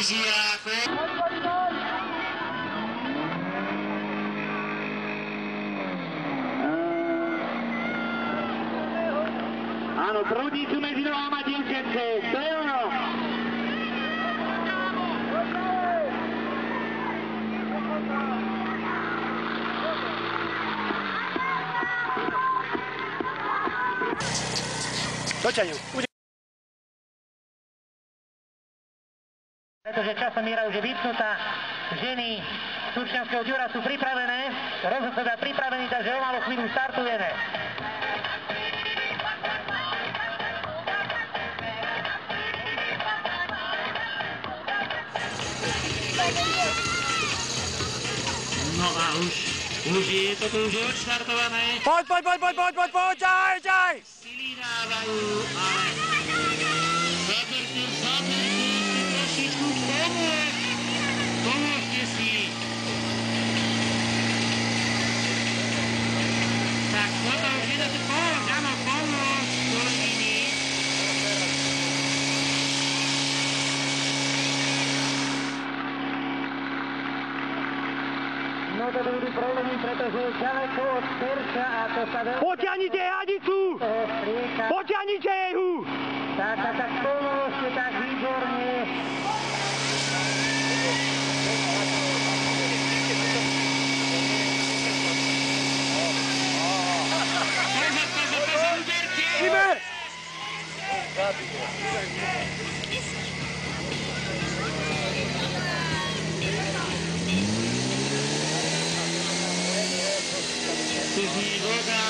lyžiakov. Áno, trudnicu medzi nohama, dievčence, to je ono. Doťaňu. Pretože časomiera už je vypnutá, ženy Turčianskeho Ďura sú pripravené, rozhodcovia pripravení, takže o malú chvíľu startujeme. No a už je to tu už odštartované. Poď, ťaj! Sily dávajú, ale zaberte, si trošičku pomôžte si. Tak toto už je to pomôcť, áno, pomôcť, kolegyni. No to budú problémy, pretože je ďaleko od terča a to sa veľmi... Potiahnite jadicu! Potiahnite jej hu! Tak pomôžte, tak výborne. Pozor, uberte! Iber! Tu znie voda.